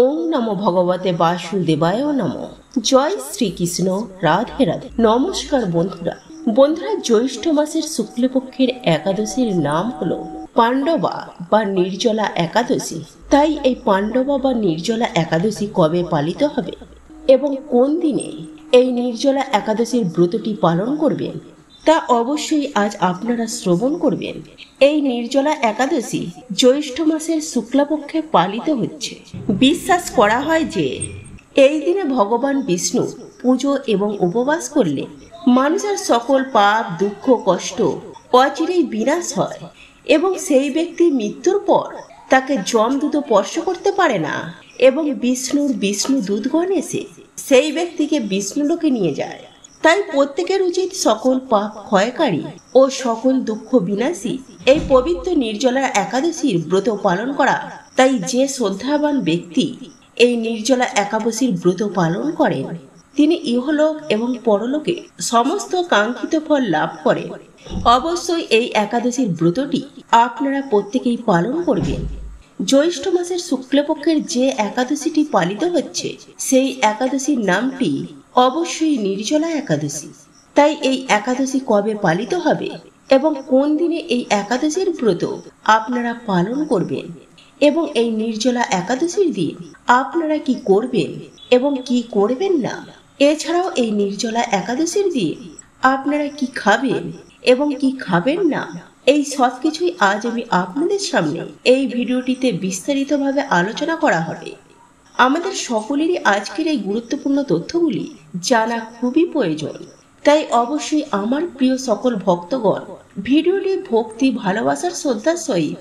ওম নমো ভগবতে বাসুদেবায় নমো। জয় শ্রীকৃষ্ণ। রাধে রাধে। নমস্কার বন্ধুরা জ্যৈষ্ঠ মাসের শুক্লপক্ষের একাদশীর নাম হলো পাণ্ডবা বা নির্জলা একাদশী। তাই এই পাণ্ডবা বা নির্জলা একাদশী কবে পালিত হবে এবং কোন দিনে এই নির্জলা একাদশীর ব্রতটি পালন করবেন তা অবশ্যই আজ আপনারা শ্রবণ করবেন। এই নির্জলা একাদশী জ্যৈষ্ঠ মাসের শুক্লাপক্ষে পালিত হচ্ছে। বিশ্বাস করা হয় যে এই দিনে ভগবান বিষ্ণু পুজো এবং উপবাস করলে মানুষের সকল পাপ দুঃখ কষ্ট অচিরেই বিনাশ হয় এবং সেই ব্যক্তি মৃত্যুর পর তাকে যমদূত স্পর্শ করতে পারে না এবং বিষ্ণু দূতগণ এসে সেই ব্যক্তিকে বিষ্ণুলোকে নিয়ে যায়। তাই প্রত্যেকের উচিত সকল পাপ ক্ষয়কারী ও সকল দুঃখ বিনাশী এই পবিত্র নির্জলা একাদশীর ব্রত পালন করা। তাই যে শ্রদ্ধাবান ব্যক্তি এই নির্জলা একাদশীর ব্রত পালন করেন তিনি ইহলোক এবং পরলোকে সমস্ত কাঙ্ক্ষিত ফল লাভ করেন। অবশ্যই এই একাদশীর ব্রতটি আপনারা প্রত্যেকেই পালন করবেন। জ্যৈষ্ঠ মাসের শুক্লপক্ষের যে একাদশীটি পালিত হচ্ছে সেই একাদশীর নামটি অবশ্যই নির্জলা একাদশী। তাই এই একাদশী কবে পালিত হবে এবং কোন দিনে এই একাদশীর ব্রত আপনারা পালন করবেন এবং এই নির্জলা একাদশীর দিন আপনারা কি করবেন এবং কি করবেন না, এছাড়াও এই নির্জলা একাদশীর দিন আপনারা কি খাবেন এবং কি খাবেন না, এই সব কিছুই আজ আমি আপনাদের সামনে এই ভিডিওটিতে বিস্তারিতভাবে আলোচনা করা হবে। আমাদের সকলেরই আজকের এই গুরুত্বপূর্ণ তথ্যগুলি জানা খুবই প্রয়োজন। তাই অবশ্যই আমার প্রিয় সকল ভক্তগণ ভিডিওটি ভক্তি ভালোবাসার শ্রদ্ধার সহিত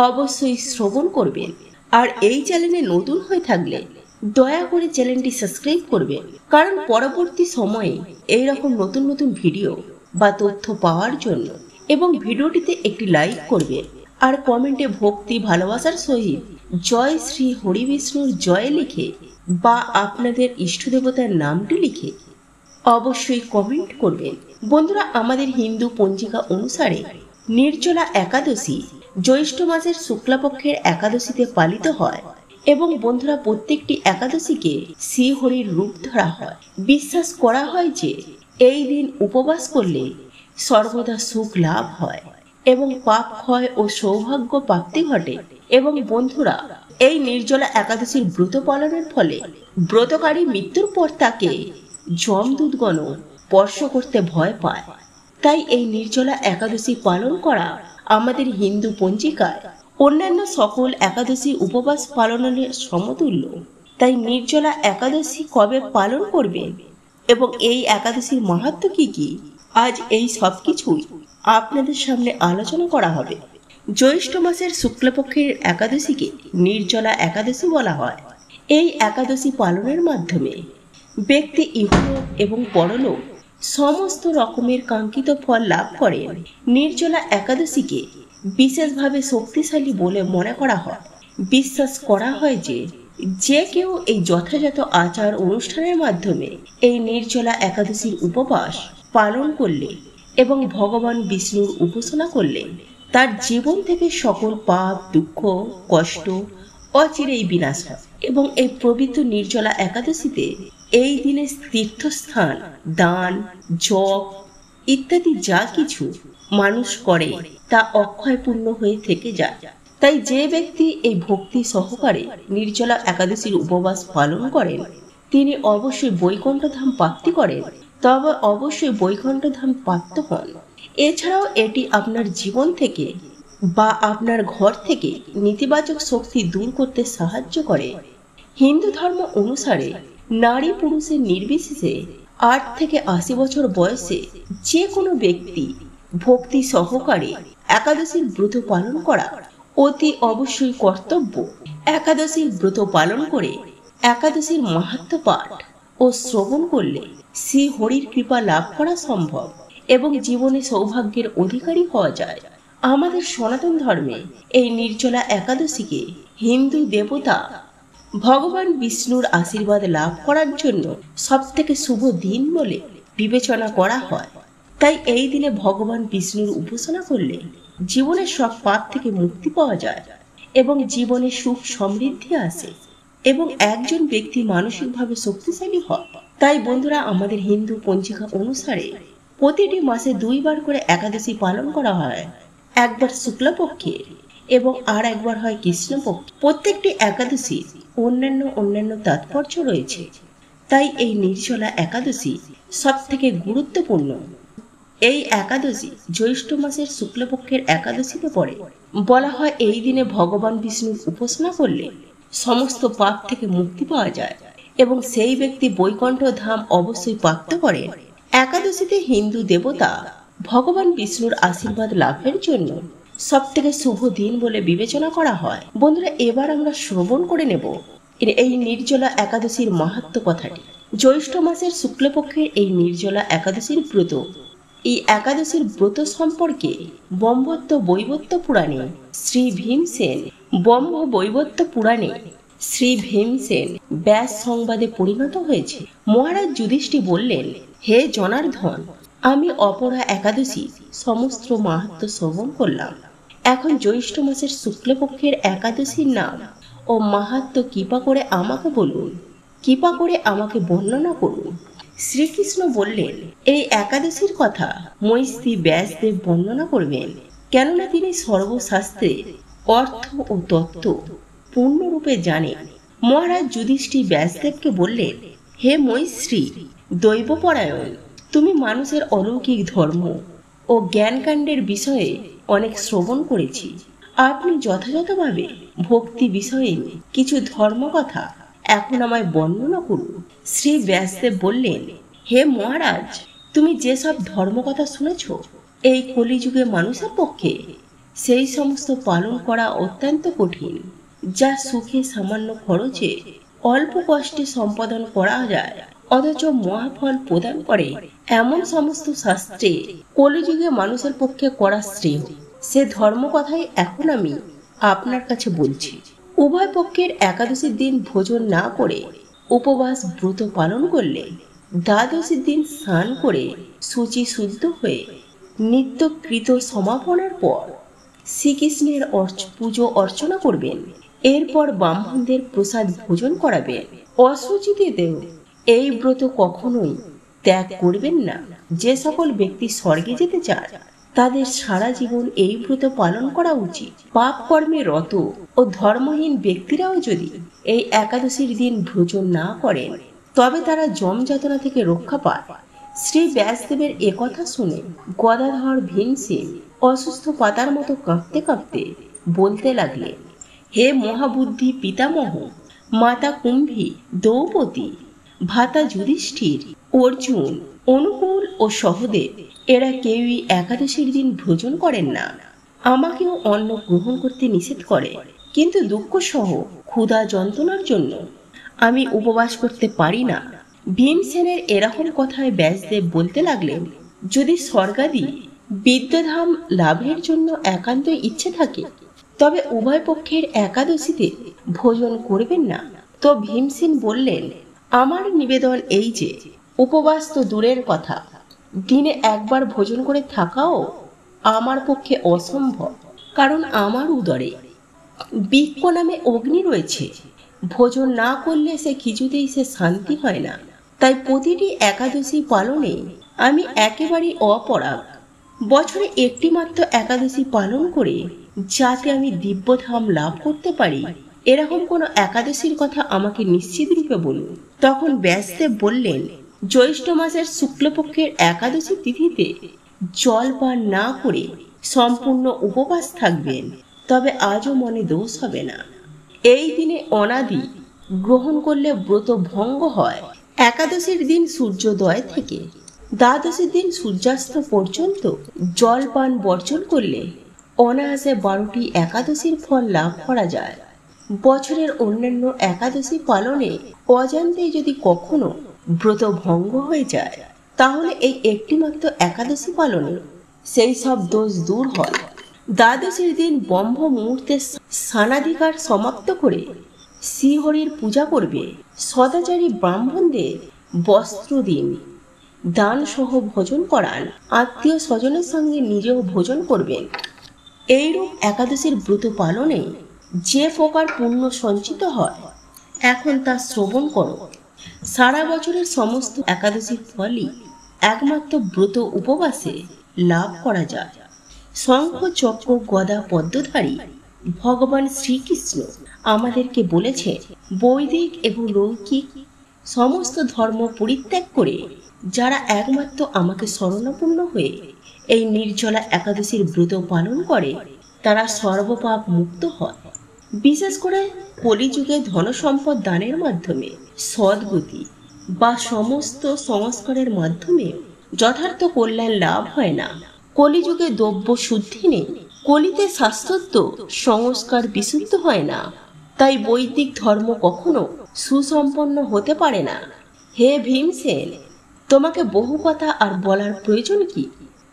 অবশ্যই শ্রবণ করবেন। আর এই চ্যানেলে নতুন হয়ে থাকলে দয়া করে চ্যানেলটি সাবস্ক্রাইব করবেন, কারণ পরবর্তী সময়ে এইরকম নতুন নতুন ভিডিও বা তথ্য পাওয়ার জন্য। এবং ভিডিওটিতে একটি লাইক করবেন আর কমেন্টে ভক্তি ভালোবাসার সহিত জয় শ্রী হরি বিষ্ণুর জয় লিখে বা আপনাদের ইষ্ট দেবতার নামটি লিখে অবশ্যই কমেন্ট করবেন। বন্ধুরা, আমাদের হিন্দু পঞ্জিকা অনুসারে নির্জলা একাদশী জ্যৈষ্ঠ মাসের শুক্লাপক্ষের একাদশীতে পালিত হয় এবং বন্ধুরা প্রত্যেকটি একাদশীকে শ্রীহরির রূপ ধরা হয়। বিশ্বাস করা হয় যে এই দিন উপবাস করলে সর্বদা সুখ লাভ হয় এবং পাপ ক্ষয় ও সৌভাগ্য প্রাপ্তি ঘটে। এবং বন্ধুরা, এই নির্জলা একাদশীর ব্রত পালনের ফলে ব্রতকারী মৃত্যুর পর তাকে যমদূতগণ স্পর্শ করতে ভয় পায়। তাই এই নির্জলা একাদশী পালন করা আমাদের হিন্দু পঞ্জিকায় অন্যান্য সকল একাদশী উপবাস পালনের সমতুল্য। তাই নির্জলা একাদশী কবে পালন করবেন এবং এই একাদশীর মাহাত্ম্য কি কি, আজ এই সব কিছুই আপনাদের সামনে আলোচনা করা হবে। জ্যৈষ্ঠ মাসের শুক্লপক্ষের একাদশীকে নির্জলা একাদশী বলা হয়। এই একাদশী পালনের মাধ্যমে ব্যক্তি ইহলোক এবং পরলোক সমস্ত রকমের কাঙ্ক্ষিত ফল লাভ করেন। নির্জলা একাদশীকে বিশেষভাবে শক্তিশালী বলে মনে করা হয়। বিশ্বাস করা হয় যে যে কেউ এই যথাযথ আচার অনুষ্ঠানের মাধ্যমে এই নির্জলা একাদশীর উপবাস পালন করলে এবং ভগবান বিষ্ণুর উপাসনা করলে তার জীবন থেকে সকল পাপ দুঃখ কষ্ট অচিরেই বিনাশ হয়। এবং এই পবিত্র নির্জলা একাদশীতে এই দিনে তীর্থস্থান দান জপ ইত্যাদি যা কিছু মানুষ করে তা অক্ষয় পূর্ণ হয়ে থেকে যায়। তাই যে ব্যক্তি এই ভক্তি সহকারে নির্জলা একাদশীর উপবাস পালন করেন তিনি অবশ্যই বৈকুণ্ঠ ধাম প্রাপ্তি করেন, তবে অবশ্যই বৈকুণ্ঠ ধাম প্রাপ্ত হন। এছাড়াও এটি আপনার জীবন থেকে বা আপনার ঘর থেকে নেতিবাচক শক্তি দূর করতে সাহায্য করে। হিন্দু ধর্ম অনুসারে নারী পুরুষের নির্বিশেষে 8 থেকে 80 বছর বয়সে যে কোনো ব্যক্তি ভক্তি সহকারে একাদশীর ব্রত পালন করা অতি অবশ্যই কর্তব্য। একাদশীর ব্রত পালন করে একাদশীর মাহাত্ম্য পাঠ ও শ্রবণ করলে শ্রী হরির কৃপা লাভ করা সম্ভব এবং জীবনে সৌভাগ্যের অধিকারী হওয়া যায়। আমাদের সনাতন ধর্মে এই নির্জলা একাদশীকে হিন্দু দেবতা ভগবান বিষ্ণুর আশীর্বাদ লাভ করার জন্য সবথেকে শুভ দিন বলে বিবেচনা করা হয়। তাই এই দিনে ভগবান বিষ্ণুর উপাসনা করলে জীবনের সব পাপ থেকে মুক্তি পাওয়া যায় এবং জীবনে সুখ সমৃদ্ধি আসে। এবং একজন ব্যক্তি মানসিকভাবে শক্তিশালী হয়। তাই বন্ধুরা, আমাদের হিন্দু পঞ্জিকা অনুসারে প্রতিটি মাসে 2 বার করে একাদশী পালন করা হয়। একবার শুক্লপক্ষের এবং আর একবার হয় কৃষ্ণপক্ষ। প্রত্যেকটি একাদশী অন্যান্য তাৎপর্য রয়েছে। তাই এই নির্জলা একাদশী সব থেকে গুরুত্বপূর্ণ। এই একাদশী জ্যৈষ্ঠ মাসের শুক্লপক্ষের একাদশীতে পড়ে। বলা হয় এই দিনে ভগবান বিষ্ণুর উপাসনা করলে সমস্ত পাপ থেকে মুক্তি পাওয়া যায় এবং সেই ব্যক্তি বৈকুণ্ঠ ধাম অবশ্যই প্রাপ্ত করেন। একাদশীতে হিন্দু দেবতা ভগবান বিষ্ণুর আশীর্বাদ লাভের জন্য সব থেকে শুভ দিন বলে বিবেচনা করা হয়। বন্ধুরা, এবার আমরা শ্রবণ করে নেব এই নির্জলা একাদশীর মাহাত্ম্য কথাটি। জ্যৈষ্ঠ মাসের শুক্লপক্ষের এই নির্জলা একাদশীর ব্রত, এই একাদশীর ব্রত সম্পর্কে ব্রহ্মত্ব বৈবত্য পুরাণে শ্রী ভীমসেন শ্রী ভীমসেন ব্যাস সংবাদে পরিণত হয়েছে। মহারাজ যুধিষ্ঠির বললেন, হে জনার্দন, আমি অপরা একাদশী সমস্ত মাহাত্ম্য শ্রবণ করলাম। এখন জ্যৈষ্ঠ মাসের শুক্লপক্ষের একাদশীর নাম ও মাহাত্ম্য কৃপা করে আমাকে বলুন, কৃপা করে আমাকে বর্ণনা করুন। শ্রীকৃষ্ণ বললেন, এই একাদশীর কথা মৈত্রী ব্যাসদেব বর্ণনা করবেন, কেননা তিনি সর্বশাস্ত্রের অর্থ ও তত্ত্ব পূর্ণরূপে জানেন। মহারাজ যুধিষ্ঠির ব্যাসদেবকে বললেন, হে মৈত্রী দৈবপরায়ণ, তুমি মানুষের অলৌকিক ধর্ম ও জ্ঞানকাণ্ডের বিষয়ে অনেক শ্রবণ করেছি। আপনি যথাযথভাবে ভক্তি বিষয়ে কিছু ধর্মকথা এখন আমায় বর্ণনা করুন। শ্রী ব্যাসদেব বললেন, হে মহারাজ, তুমি যেসব ধর্মকথা শুনেছ, এই কলিযুগে মানুষের পক্ষে সেই সমস্ত পালন করা অত্যন্ত কঠিন, যা সুখে সামান্য খরচে অল্প কষ্টে সম্পাদন করা যায় অথচ মহাফল প্রদান করে এমন সমস্ত শাস্ত্রে কলিযুগে মানুষের পক্ষে করা শ্রেয়। সে ধর্মকথাই এখন আমি আপনার কাছে বলছি। উভয় পক্ষের একাদশীর দিন ভোজন না করে উপবাস ব্রত পালন করলে দ্বাদশীর দিন স্নান করে শুচি শুদ্ধ হয়ে নিত্যকৃত সমাপনের পর শ্রীকৃষ্ণের পুজো অর্চনা করবেন। এরপর ব্রাহ্মণদের প্রসাদ ভোজন করাবেন। অশুচিতেও এই ব্রত কখনোই ত্যাগ করবেন না। যে সকল ব্যক্তি স্বর্গে যেতে চান তাদের সারা জীবন এই ব্রত পালন করা উচিত। পাপ কর্মে রত ও ধর্মহীন ব্যক্তিরাও যদি এই একাদশীর দিন ভোজন না করেন তবে তারা যম যাতনা থেকে রক্ষা পায়। শ্রী ব্যাসদেবের একথা শুনে গদাধর ভীমসেন অসুস্থ পাতার মতো কাঁপতে কাঁপতে বলতে লাগলেন, হে মহাবুদ্ধি পিতামহ, মাতা কুম্ভী, দ্রৌপদী, ভ্রাতা যুধিষ্ঠির, অর্জুন, অনুকূল ও সহদেব, এরা কেউই একাদশীর দিন ভোজন করেন না। আমাকেও অন্ন গ্রহণ করতে নিষেধ করে, কিন্তু দুঃখ সহ ক্ষুধা যন্ত্রণার জন্য আমি উপবাস করতে পারি না। ভীমসেনের এরকম কথায় ব্যাসদেব বলতে লাগলেন, যদি স্বর্গাদি বিদ্যাধাম লাভের জন্য একান্তই ইচ্ছে থাকে তবে উভয় পক্ষের একাদশীতে ভোজন করবেন না। তো ভীমসেন বললেন, আমার নিবেদন এই যে উপবাস তো দূরের কথা, দিনে একবার ভোজন করে থাকাও আমার পক্ষে অসম্ভব, কারণ আমার উদরে বৃক্ষ নামে অগ্নি রয়েছে। ভোজন না করলে কিছুতেই শান্তি হয় না। তাই প্রতিটি একাদশী পালনে আমি একেবারেই অপরাগ। বছরে একটি মাত্র একাদশী পালন করে যাতে আমি দিব্যধাম লাভ করতে পারি, এরকম কোনো একাদশীর কথা আমাকে নিশ্চিত রূপে বলুন। তখন ব্যাসদেব বললেন, জ্যৈষ্ঠ মাসের শুক্লপক্ষের একাদশী তিথিতে জল পান না করে সম্পূর্ণ উপবাস থাকবেন, তবে আজও মনে দোষ হবে না। এই দিনে অনাদি গ্রহণ করলে ব্রত ভঙ্গ হয়। একাদশীর দিন সূর্যোদয় থেকে দ্বাদশীর দিন সূর্যাস্ত পর্যন্ত জল পান বর্জন করলে অনায়াসে 12টি একাদশীর ফল লাভ করা যায়। বছরের অন্যান্য একাদশী পালনে অজান্তেই যদি কখনো ব্রত ভঙ্গ হয়ে যায় তাহলে এই একটি মাত্র একাদশী পালনে সেই সব দোষ দূর হয়। দ্বাদশীর দিন ব্রহ্ম মুহূর্তে স্নানাধিকার সমাপ্ত করে শ্রীহরির পূজা করবে। সদাচারী ব্রাহ্মণদের বস্ত্র দিন, দান সহ ভোজন করান, আত্মীয় স্বজনের সঙ্গে নিজেও ভোজন করবেন। এইরূপ একাদশীর ব্রত পালনে যে প্রকার পুণ্য সঞ্চিত হয় এখন তা শ্রবণ করো। সারা বছরের সমস্ত একাদশীর ফলই একমাত্র ব্রত উপবাসে লাভ করা যায়। শঙ্খ চক্র গদা পদ্মধারী ভগবান শ্রীকৃষ্ণ আমাদেরকে বলেছে, বৈদিক এবং লৌকিক সমস্ত ধর্ম পরিত্যাগ করে যারা একমাত্র আমাকে শরণাপন্ন হয়ে এই নির্জলা একাদশীর ব্রত পালন করে তারা সর্বপাপ মুক্ত হয়। বিশেষ করে কলিযুগে ধনসম্পদ দানের মাধ্যমে, সদ্গতি বা সমস্ত সংস্কারের মাধ্যমে যথার্থ কল্যাণ লাভ হয় না। কলিযুগে দ্রব্য শুদ্ধি নেই, কলিতে শাস্ত্রোক্ত সংস্কার বিশুদ্ধ হয় না, তাই বৈদিক ধর্ম কখনো সুসম্পন্ন হতে পারে না। হে ভীমসেন, তোমাকে বহু কথা আর বলার প্রয়োজন কি?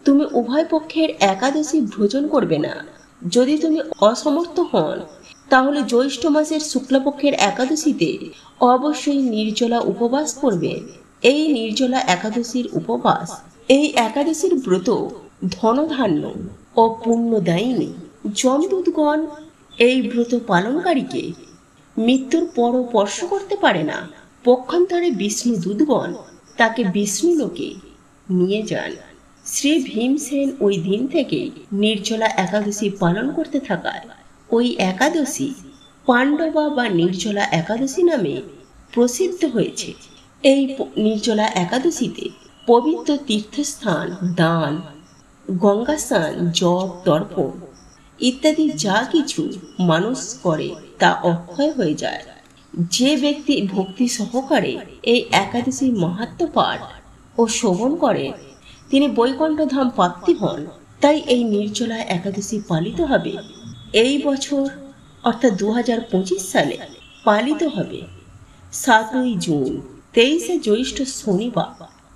তুমি উভয় পক্ষের একাদশী ভোজন করবে না। যদি তুমি অসমর্থ হন তাহলে জ্যৈষ্ঠ মাসের শুক্লপক্ষের একাদশীতে অবশ্যই নির্জলা উপবাস করবে। এই নির্জলা একাদশীর উপবাস, এই একাদশীর ব্রত ধনধান্য ও পুণ্যদায়িনী। যমদূতগণ এই ব্রত পালনকারীকে মৃত্যুর পরও স্পর্শ করতে পারে না। পক্ষান্তরে বিষ্ণু দূতগণ তাকে বিষ্ণুলোকে নিয়ে যান। শ্রী ভীমসেন ওই দিন থেকে নির্জলা একাদশী পালন করতে থাকায় ওই একাদশী পাণ্ডবা বা নির্জলা একাদশী নামে প্রসিদ্ধ হয়েছে। এই নির্জলা একাদশীতে পবিত্র তীর্থস্থান, দান, গঙ্গা স্নান, জপ, তর্পণ ইত্যাদি যা কিছু মানুষ করে তা অক্ষয় হয়ে যায়। যে ব্যক্তি ভক্তি সহকারে এই একাদশীর মাহাত্ম্য পাঠ ও শ্রবণ করে তিনি বৈকুণ্ঠ ধাম প্রাপ্তি হন। তাই এই নির্জলা একাদশী পালিত হবে এই বছর, অর্থাৎ 2025 সালে পালিত হবে 7ই জুন, 23শে জ্যৈষ্ঠ শনিবার।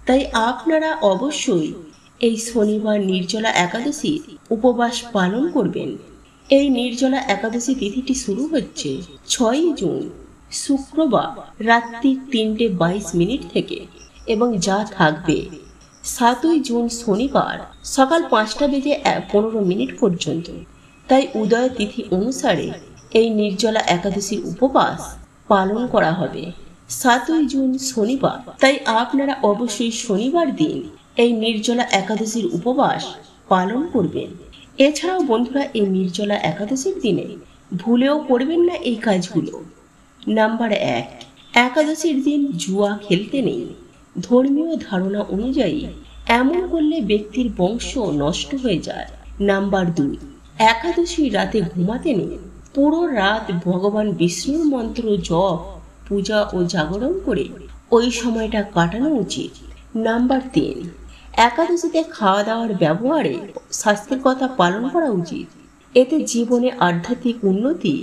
তাই আপনারা অবশ্যই এই শনিবার নির্জলা একাদশী উপবাস পালন করবেন। এই নির্জলা একাদশী তিথিটি শুরু হচ্ছে 6ই জুন শুক্রবার রাত্রি 3:22 থেকে এবং যা থাকবে 7ই জুন শনিবার সকাল 5:15 পর্যন্ত। তাই উদয় তিথি অনুসারে এই নির্জলা একাদশীর উপবাস পালন করা হবে 7ই জুন শনিবার। তাই আপনারা অবশ্যই শনিবার দিন এই নির্জলা একাদশীর উপবাস পালন করবেন। এছাড়াও বন্ধুরা, এই নির্জলা একাদশীর দিনে ভুলেও করবেন না এই কাজগুলো। নাম্বার 1, একাদশীর দিন জুয়া খেলতে নেই। ধর্মীয় ধারণা অনুযায়ী এমন করলে ব্যক্তির বংশ নষ্ট হয়ে যায়। নাম্বার 2, একাদশী রাতে ঘুমাতে নেই। পুরো রাত ভগবান বিষ্ণুর মন্ত্র জপ, পূজা ও জাগরণ করে ওই সময়টা কাটানো উচিত। নাম্বার 3, একাদশীতে খাওয়া দাওয়ার ব্যবহারে স্বাস্থ্যের কথা পালন করা উচিত। এতে জীবনে আধ্যাত্মিক উন্নতি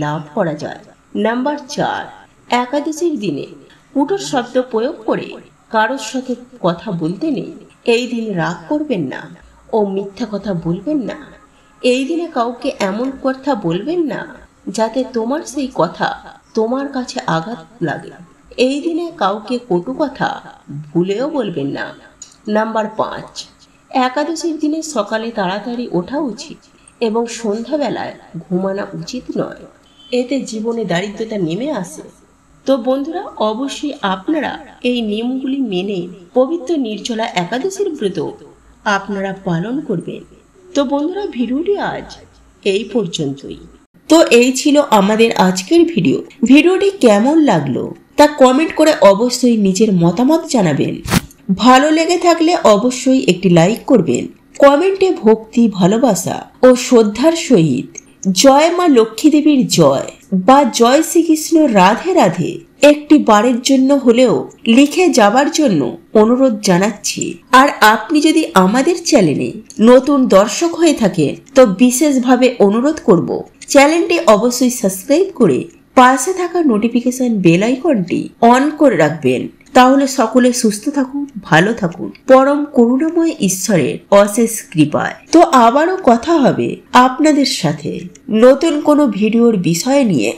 লাভ করা যায়। নাম্বার 4, একাদশীর দিনে কুটর শব্দ প্রয়োগ করে কারোর সাথে কথা বলতে নেই। এই দিন রাগ করবেন না ও মিথ্যা কথা বলবেন না। এই দিনে কাউকে এমন কথা বলবেন না যাতে তোমার সেই কথা তোমার কাছে আঘাত লাগে। এই দিনে কাউকে কটু কথা ভুলেও বলবেন না। নাম্বার 5, একাদশীর দিনে সকালে তাড়াতাড়ি ওঠা উচিত এবং সন্ধ্যাবেলায় ঘুমানো উচিত নয়। এতে জীবনে দারিদ্রতা নেমে আসে। তো বন্ধুরা, অবশ্যই আপনারা এই নিয়মগুলি মেনে পবিত্র নির্জলা একাদশীর ব্রত আপনারা পালন করবেন। তো বন্ধুরা, ভিডিওটি আজ এই পর্যন্তই। তো এই ছিল আমাদের আজকের ভিডিও। ভিডিওটি কেমন লাগলো তা কমেন্ট করে অবশ্যই নিজের মতামত জানাবেন। ভালো লেগে থাকলে অবশ্যই একটি লাইক করবেন। কমেন্টে ভক্তি, ভালোবাসা ও শ্রদ্ধার সহিত জয় মা লক্ষ্মী দেবীর জয় বা জয় শ্রীকৃষ্ণ রাধে রাধে একটি বারের জন্য হলেও লিখে যাবার জন্য অনুরোধ জানাচ্ছি। আর আপনি যদি আমাদের চ্যানেলে নতুন দর্শক হয়ে থাকেন তো বিশেষভাবে অনুরোধ করব চ্যানেলটি অবশ্যই সাবস্ক্রাইব করে পাশে থাকা নোটিফিকেশন বেল আইকনটি অন করে রাখবেন। তাহলে সকলে সুস্থ থাকুন, ভালো থাকুন, পরম করুণাময় ঈশ্বরের অশেষ কৃপায়। তো আবারও কথা হবে আপনাদের সাথে নতুন কোনো ভিডিওর বিষয় নিয়ে।